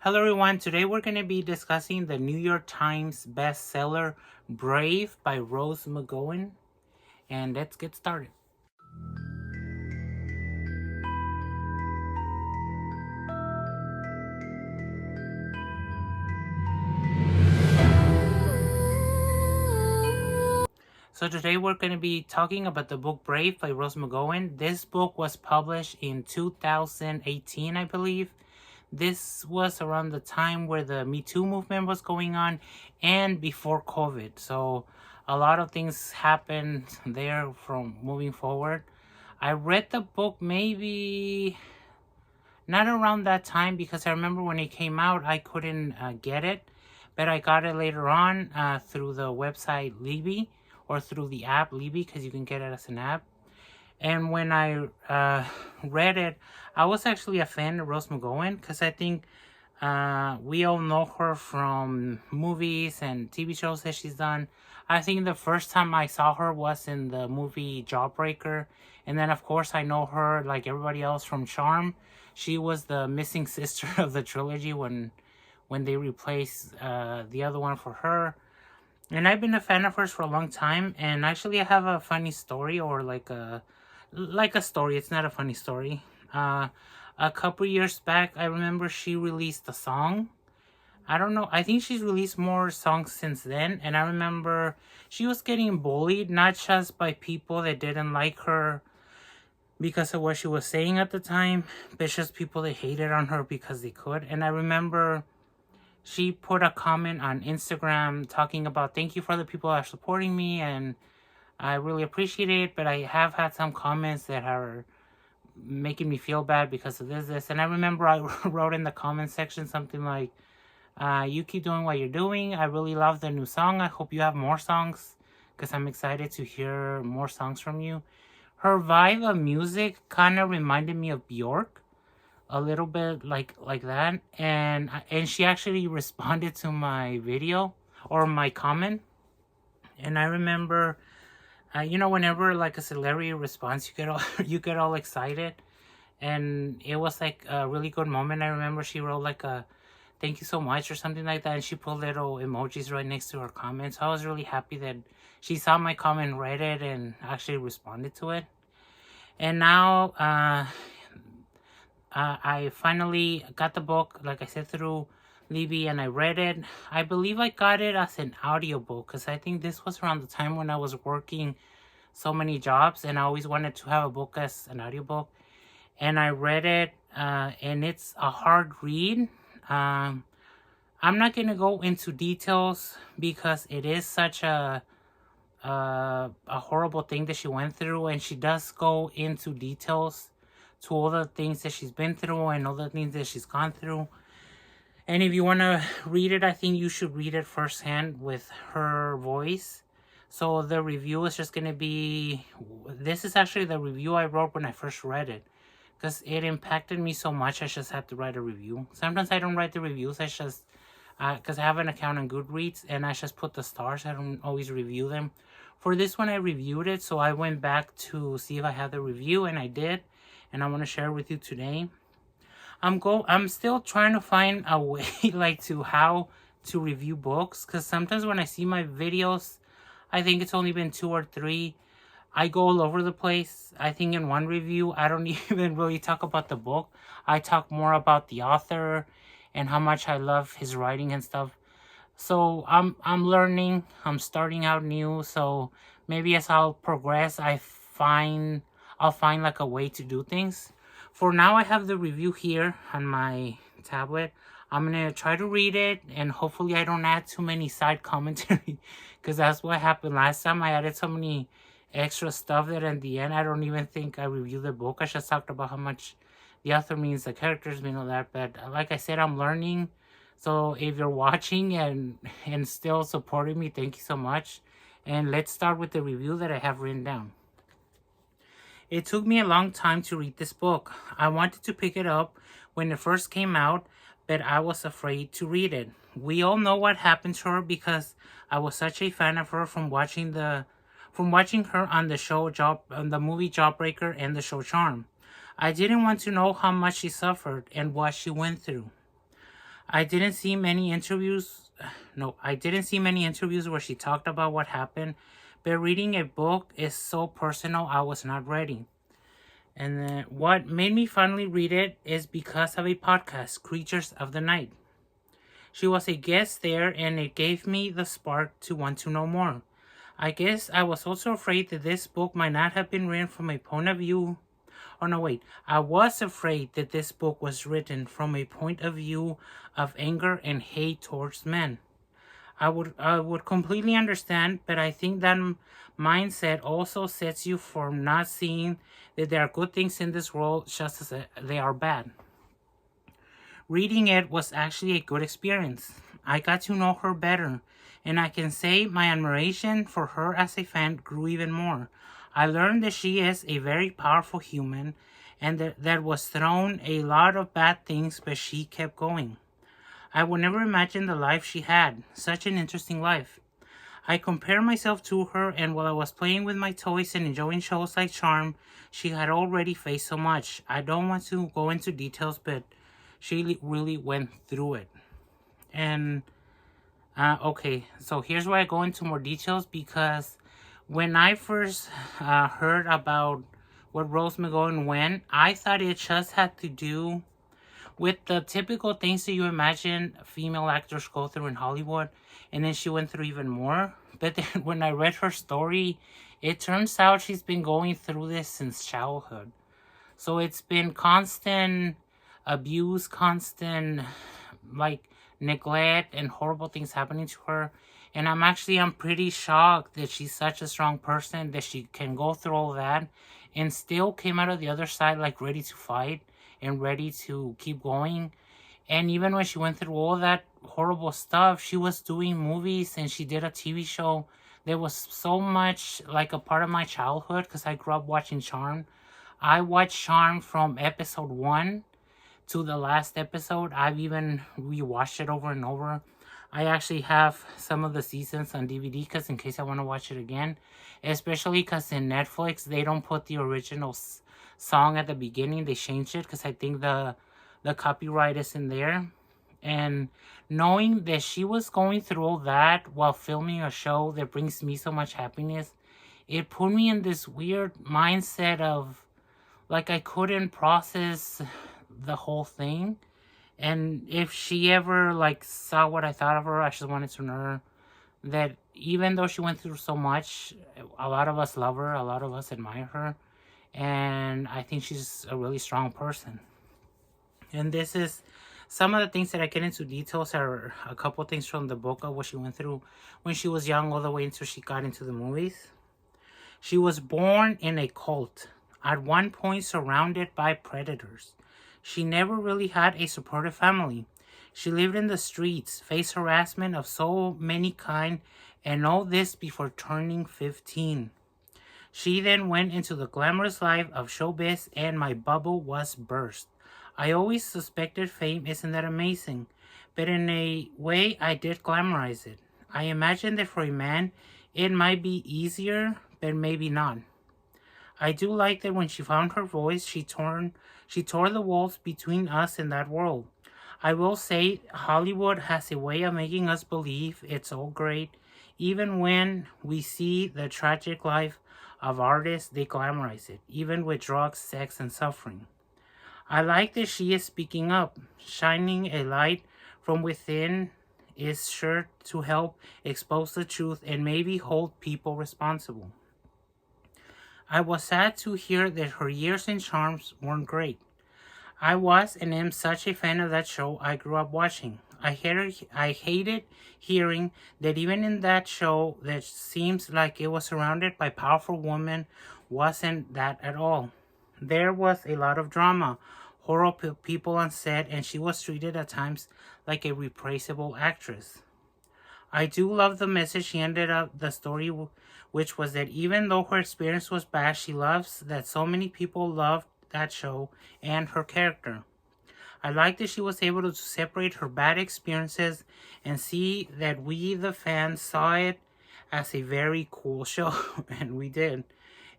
Hello everyone, today we're going to be discussing the New York Times bestseller Brave by Rose McGowan, and let's get started. So today we're going to be talking about the book Brave by Rose McGowan. This book was published in 2018, I believe. This was around the time where the Me Too movement was going on and before COVID. So a lot of things happened there from moving forward. I read the book maybe not around that time because I remember when it came out, I couldn't get it. But I got it later on through the website Libby or through the app Libby because you can get it as an app. And when I read it, I was actually a fan of Rose McGowan because I think we all know her from movies and TV shows that she's done. I think the first time I saw her was in the movie Jawbreaker. And then, of course, I know her like everybody else from Charm. She was the missing sister of the trilogy when they replaced the other one for her. And I've been a fan of hers for a long time. And actually, I have a funny story or like a story. It's not a funny story. A couple years back, I remember she released a song. I don't know. I think she's released more songs since then. And I remember she was getting bullied, not just by people that didn't like her because of what she was saying at the time, but just people that hated on her because they could. And I remember she put a comment on Instagram talking about, thank you for the people that are supporting me, and I really appreciate it, but I have had some comments that are making me feel bad because of this. And I remember I wrote in the comment section something like, you keep doing what you're doing. I really love the new song. I hope you have more songs because I'm excited to hear more songs from you. Her vibe of music kind of reminded me of Bjork, a little bit like that. And she actually responded to my video or my comment. And I remember, whenever like a celebrity responds, you get all excited, and it was like a really good moment. I remember she wrote like a thank you so much or something like that, and she put little emojis right next to her comment. So I was really happy that she saw my comment, read it, and actually responded to it. And now I finally got the book, like I said, through Libby, and I read it. I believe I got it as an audiobook because I think this was around the time when I was working so many jobs and I always wanted to have a book as an audiobook. And I read it, and it's a hard read. I'm not going to go into details because it is such a horrible thing that she went through, and she does go into details to all the things that she's been through and all the things that she's gone through. And if you want to read it, I think you should read it firsthand with her voice. So the review is just going to be, this is actually the review I wrote when I first read it, because it impacted me so much. I just had to write a review. Sometimes I don't write the reviews. I just, because I have an account on Goodreads, and I just put the stars. I don't always review them. For this one, I reviewed it, so I went back to see if I had the review, and I did. And I want to share with you today. I'm still trying to find a way like to how to review books, because sometimes when I see my videos, I think it's only been 2 or 3. I go all over the place. I think in one review, I don't even really talk about the book. I talk more about the author and how much I love his writing and stuff. So I'm learning. I'm starting out new. So maybe as I'll progress, I'll find like a way to do things. For now, I have the review here on my tablet. I'm going to try to read it, and hopefully I don't add too many side commentary, because that's what happened last time. I added so many extra stuff that in the end, I don't even think I reviewed the book. I just talked about how much the author means, the characters mean, all that. But like I said, I'm learning. So if you're watching and still supporting me, thank you so much. And let's start with the review that I have written down. It took me a long time to read this book. I wanted to pick it up when it first came out, but I was afraid to read it. We all know what happened to her because I was such a fan of her from watching her on the movie Jawbreaker and the show Charm. I didn't want to know how much she suffered and what she went through. I didn't see many interviews. No, I didn't see many interviews where she talked about what happened. But reading a book is so personal, I was not ready. And then what made me finally read it is because of a podcast, Creatures of the Night. She was a guest there, and it gave me the spark to want to know more. I guess I was also afraid that this book might not have been written from a point of view. Oh no, wait. I was afraid that this book was written from a point of view of anger and hate towards men. I would completely understand, but I think that mindset also sets you for not seeing that there are good things in this world just as they are bad. Reading it was actually a good experience. I got to know her better, and I can say my admiration for her as a fan grew even more. I learned that she is a very powerful human and that was thrown a lot of bad things, but she kept going. I would never imagine the life she had. Such an interesting life. I compare myself to her, and while I was playing with my toys and enjoying shows like Charm, she had already faced so much. I don't want to go into details, but she really went through it. And okay, so here's where I go into more details, because when I first heard about what Rose McGowan went, I thought it just had to do with the typical things that you imagine female actors go through in Hollywood, and then she went through even more. But then when I read her story, it turns out she's been going through this since childhood. So it's been constant abuse, constant like neglect and horrible things happening to her. And I'm pretty shocked that she's such a strong person that she can go through all that and still came out of the other side like ready to fight and ready to keep going. And even when she went through all that horrible stuff, she was doing movies and she did a TV show that was so much like a part of my childhood because I grew up watching Charm. I watched Charm from episode 1 to the last episode. I've even rewatched it over and over. I actually have some of the seasons on DVD because in case I want to watch it again. Especially because in Netflix, they don't put the original song at the beginning. They changed it because I think the copyright is in there. And knowing that she was going through all that while filming a show that brings me so much happiness, it put me in this weird mindset of like I couldn't process the whole thing. And if she ever like saw what I thought of her, I just wanted to know that even though she went through so much, a lot of us love her, a lot of us admire her, and I think she's a really strong person. And this is some of the things that I get into details are a couple things from the book of what she went through when she was young all the way until she got into the movies. She was born in a cult, at one point surrounded by predators. She never really had a supportive family. She lived in the streets, faced harassment of so many kind, and all this before turning 15. She then went into the glamorous life of showbiz, and my bubble was burst. I always suspected fame, isn't that amazing? But in a way, I did glamorize it. I imagine that for a man, it might be easier, but maybe not. I do like that when she found her voice, she tore the walls between us and that world. I will say Hollywood has a way of making us believe it's all great. Even when we see the tragic life of artists, they glamorize it, even with drugs, sex, and suffering. I like that she is speaking up. Shining a light from within is sure to help expose the truth and maybe hold people responsible. I was sad to hear that her years in Charms weren't great. I was and am such a fan of that show I grew up watching. I hated hearing that even in that show that seems like it was surrounded by powerful women wasn't that at all. There was a lot of drama, horrible people on set, and she was treated at times like a replaceable actress. I do love the message she ended up the story, which was that even though her experience was bad, she loves that so many people loved that show and her character. I like that she was able to separate her bad experiences and see that we, the fans, saw it as a very cool show, and we did.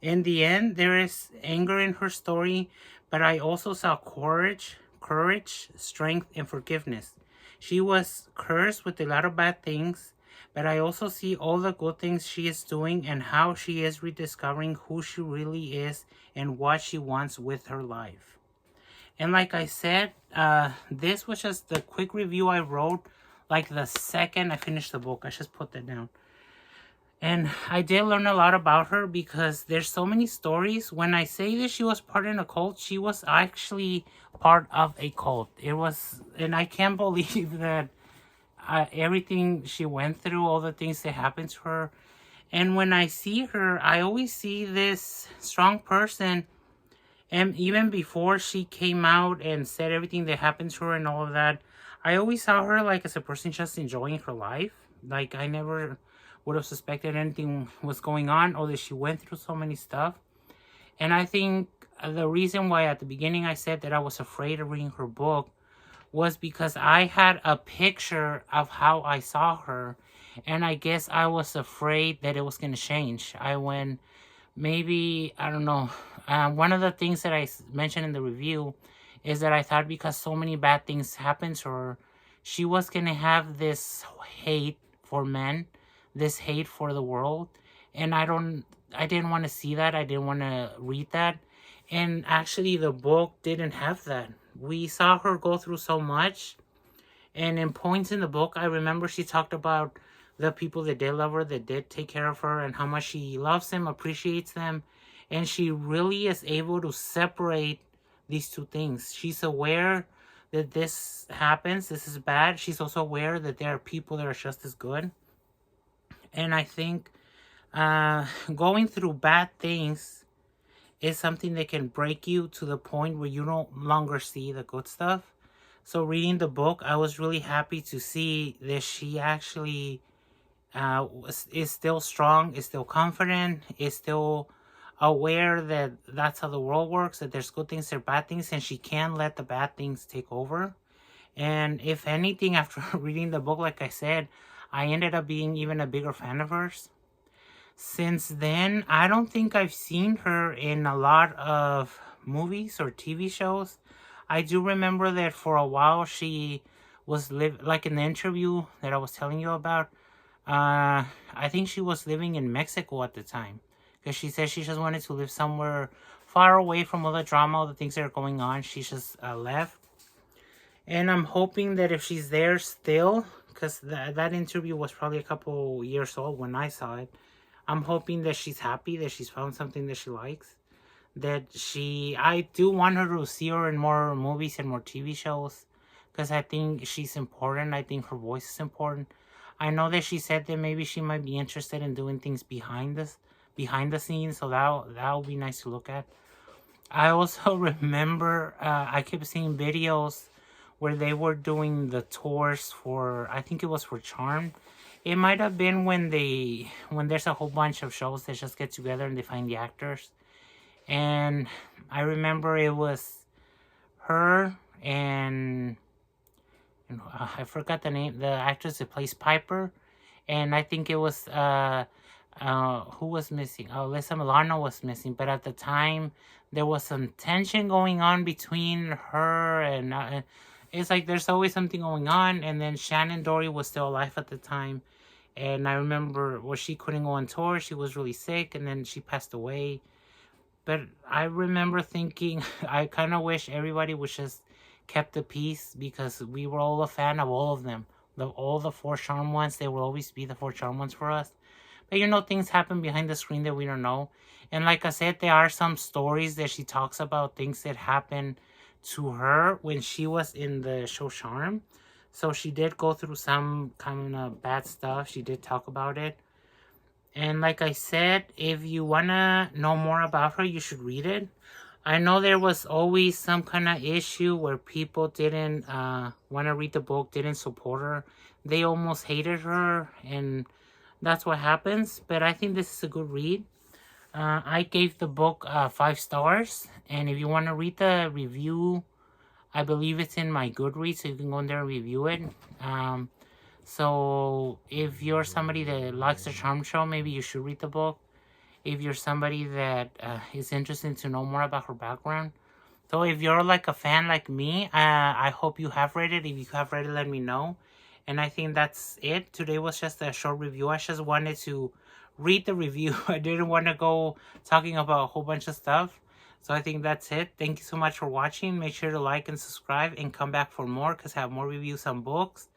In the end, there is anger in her story, but I also saw courage, strength, and forgiveness. She was cursed with a lot of bad things, but I also see all the good things she is doing and how she is rediscovering who she really is and what she wants with her life. And like I said, this was just the quick review I wrote like the second I finished the book. I just put that down. And I did learn a lot about her because there's so many stories. When I say that she was part in a cult, she was actually part of a cult. It was, and I can't believe that everything she went through, all the things that happened to her. And when I see her, I always see this strong person. And even before she came out and said everything that happened to her and all of that, I always saw her like as a person just enjoying her life. Like I never would have suspected anything was going on or that she went through so many stuff. And I think the reason why at the beginning I said that I was afraid of reading her book was because I had a picture of how I saw her. And I guess I was afraid that it was going to change. I went, maybe, I don't know. One of the things that I mentioned in the review is that I thought because so many bad things happened to her, she was going to have this hate for men, this hate for the world. And I didn't want to see that. I didn't want to read that. And actually the book didn't have that. We saw her go through so much. And in points in the book, I remember she talked about the people that did love her, that did take care of her, and how much she loves them, appreciates them. And she really is able to separate these two things. She's aware that this happens, this is bad. She's also aware that there are people that are just as good. And I think going through bad things is something that can break you to the point where you no longer see the good stuff. So reading the book, I was really happy to see that she actually is still strong, is still confident, is still aware that that's how the world works, that there's good things, there's bad things, and she can't let the bad things take over. And if anything, after reading the book, like I said, I ended up being even a bigger fan of hers. Since then, I don't think I've seen her in a lot of movies or TV shows. I do remember that for a while she was like in the interview that I was telling you about. I think she was living in Mexico at the time because she said she just wanted to live somewhere far away from all the drama, all the things that are going on. She just left. And I'm hoping that if she's there still, because that interview was probably a couple years old when I saw it, I'm hoping that she's happy, that she's found something that she likes. I do want her to see her in more movies and more TV shows, because I think she's important. I think her voice is important. I know that she said that maybe she might be interested in doing things behind the scenes, so that would be nice to look at. I also remember I kept seeing videos where they were doing the tours for, I think it was for Charmed. It might have been when there's a whole bunch of shows that just get together and they find the actors. And I remember it was her and I forgot the name, the actress that plays Piper. And I think it was, who was missing? Oh, Alyssa Milano was missing. But at the time, there was some tension going on between her and... it's like there's always something going on. And then Shannon Doherty was still alive at the time. And I remember she couldn't go on tour. She was really sick. And then she passed away. But I remember thinking, I kind of wish everybody was just kept the peace, because we were all a fan of all of them. All the four charm ones, they will always be the four charm ones for us. But things happen behind the screen that we don't know. And like I said, there are some stories that she talks about, things that happened to her when she was in the show Charm. So she did go through some kind of bad stuff. She did talk about it. And like I said, if you want to know more about her, you should read it. I know there was always some kind of issue where people didn't want to read the book, didn't support her. They almost hated her, and that's what happens. But I think this is a good read. I gave the book 5 stars. And if you want to read the review, I believe it's in my Goodreads, so you can go in there and review it. So if you're somebody that likes the Charm Show, maybe you should read the book. If you're somebody that is interested to know more about her background, So if you're like a fan like me, I hope you have read it. If you have read it, let me know. And I think that's it. Today was just a short review. I just wanted to read the review. I didn't want to go talking about a whole bunch of stuff. So I think that's it. Thank you so much for watching. Make sure to like and subscribe and come back for more, because I have more reviews on books,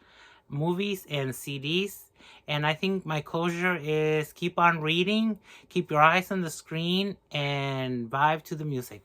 movies, and CDs. And I think my closure is keep on reading, keep your eyes on the screen, and vibe to the music.